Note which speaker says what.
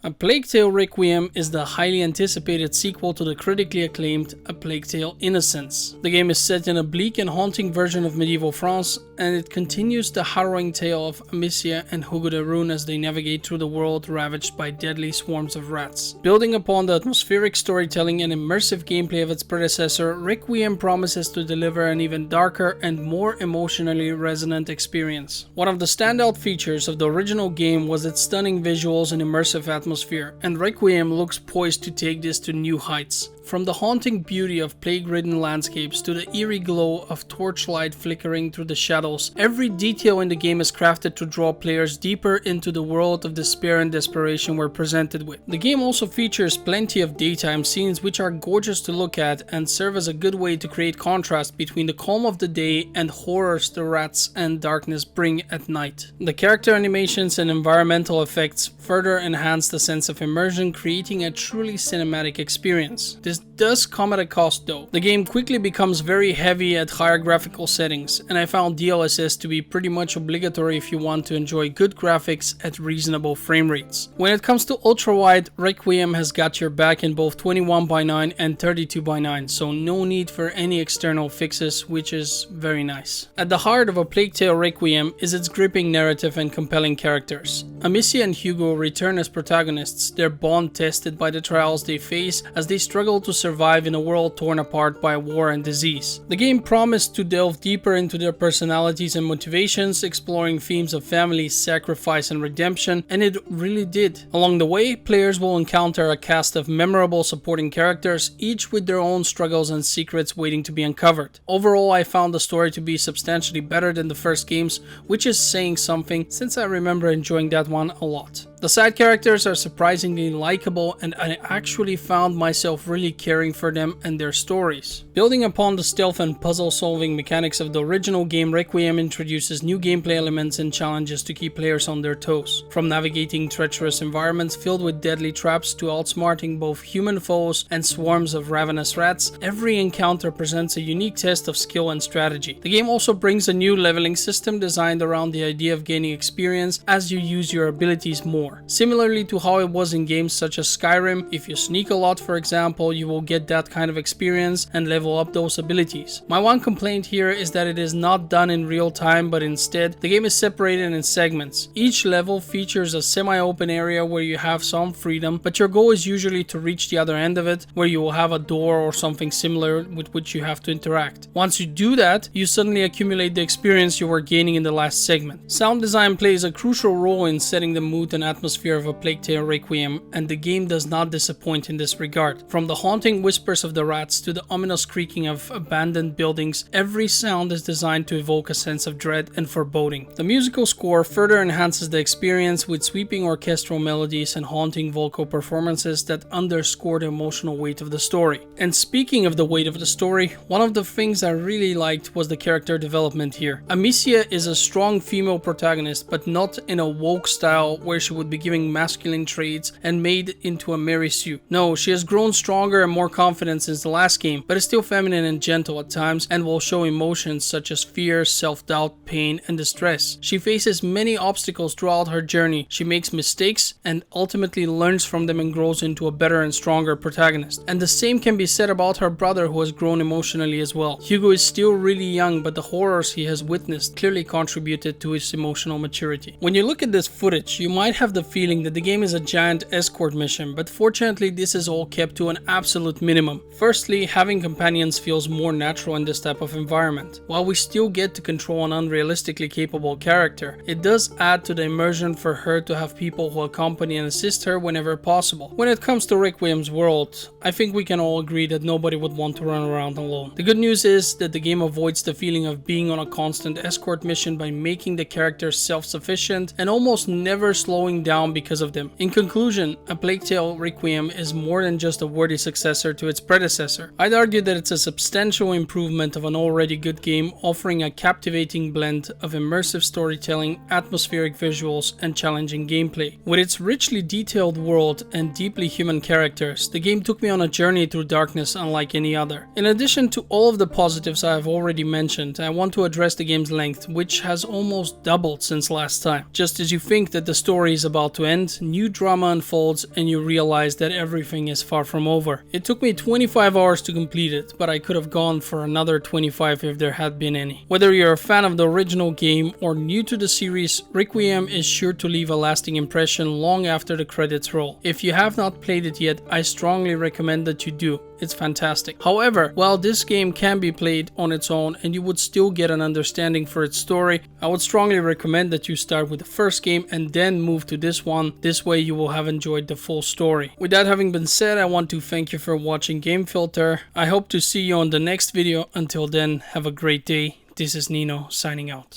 Speaker 1: A Plague Tale Requiem is the highly anticipated sequel to the critically acclaimed A Plague Tale Innocence. The game is set in a bleak and haunting version of medieval France, and it continues the harrowing tale of Amicia and Hugo de Rune as they navigate through the world ravaged by deadly swarms of rats. Building upon the atmospheric storytelling and immersive gameplay of its predecessor, Requiem promises to deliver an even darker and more emotionally resonant experience. One of the standout features of the original game was its stunning visuals and immersive atmosphere, and Requiem looks poised to take this to new heights. From the haunting beauty of plague-ridden landscapes to the eerie glow of torchlight flickering through the shadows, every detail in the game is crafted to draw players deeper into the world of despair and desperation we're presented with. The game also features plenty of daytime scenes which are gorgeous to look at and serve as a good way to create contrast between the calm of the day and horrors the rats and darkness bring at night. The character animations and environmental effects further enhance the sense of immersion, creating a truly cinematic experience. This does come at a cost though. The game quickly becomes very heavy at higher graphical settings, and I found DLSS to be pretty much obligatory if you want to enjoy good graphics at reasonable frame rates. When it comes to Ultrawide, Requiem has got your back in both 21:9 and 32:9, so no need for any external fixes, which is very nice. At the heart of A Plague Tale Requiem is its gripping narrative and compelling characters. Amicia and Hugo return as protagonists, their bond tested by the trials they face as they struggle to survive in a world torn apart by war and disease. The game promised to delve deeper into their personalities and motivations, exploring themes of family, sacrifice, and redemption, and it really did. Along the way, players will encounter a cast of memorable supporting characters, each with their own struggles and secrets waiting to be uncovered. Overall, I found the story to be substantially better than the first games, which is saying something since I remember enjoying that one a lot. The side characters are surprisingly likable, and I actually found myself really caring for them and their stories. Building upon the stealth and puzzle solving mechanics of the original game, Requiem introduces new gameplay elements and challenges to keep players on their toes. From navigating treacherous environments filled with deadly traps to outsmarting both human foes and swarms of ravenous rats, every encounter presents a unique test of skill and strategy. The game also brings a new leveling system designed around the idea of gaining experience as you use your abilities more. Similarly to how it was in games such as Skyrim, if you sneak a lot for example, you will get that kind of experience and level up those abilities. My one complaint here is that it is not done in real time, but instead the game is separated in segments. Each level features a semi-open area where you have some freedom, but your goal is usually to reach the other end of it, where you will have a door or something similar with which you have to interact. Once you do that, you suddenly accumulate the experience you were gaining in the last segment. Sound design plays a crucial role in setting the mood and atmosphere of A Plague Tale Requiem, and the game does not disappoint in this regard. From the haunting whispers of the rats to the ominous creaking of abandoned buildings, every sound is designed to evoke a sense of dread and foreboding. The musical score further enhances the experience with sweeping orchestral melodies and haunting vocal performances that underscore the emotional weight of the story. And speaking of the weight of the story, one of the things I really liked was the character development here. Amicia is a strong female protagonist, but not in a woke style where she would be giving masculine traits and made into a Mary Sue. No, she has grown stronger and more confident since the last game, but is still feminine and gentle at times and will show emotions such as fear, self-doubt, pain, and distress. She faces many obstacles throughout her journey. She makes mistakes and ultimately learns from them and grows into a better and stronger protagonist. And the same can be said about her brother, who has grown emotionally as well. Hugo is still really young, but the horrors he has witnessed clearly contributed to his emotional maturity. When you look at this footage, you might have the feeling that the game is a giant escort mission, but fortunately this is all kept to an absolute minimum. Firstly, having companions feels more natural in this type of environment. While we still get to control an unrealistically capable character, it does add to the immersion for her to have people who accompany and assist her whenever possible. When it comes to Requiem's world, I think we can all agree that nobody would want to run around alone. The good news is that the game avoids the feeling of being on a constant escort mission by making the characters self-sufficient and almost never slowing down because of them. In conclusion, A Plague Tale Requiem is more than just a worthy successor to its predecessor. I'd argue that it's a substantial improvement of an already good game, offering a captivating blend of immersive storytelling, atmospheric visuals, and challenging gameplay. With its richly detailed world and deeply human characters, the game took me on a journey through darkness unlike any other. In addition to all of the positives I have already mentioned, I want to address the game's length, which has almost doubled since last time. Just as you think that the story is about about to end, new drama unfolds and you realize that everything is far from over. It took me 25 hours to complete it, but I could have gone for another 25 if there had been any. Whether you're a fan of the original game or new to the series, Requiem is sure to leave a lasting impression long after the credits roll. If you have not played it yet, I strongly recommend that you do. It's fantastic. However, while this game can be played on its own and you would still get an understanding for its story, I would strongly recommend that you start with the first game and then move to this one. This way you will have enjoyed the full story. With that having been said, I want to thank you for watching Game Filter. I hope to see you on the next video. Until then, have a great day. This is Nino signing out.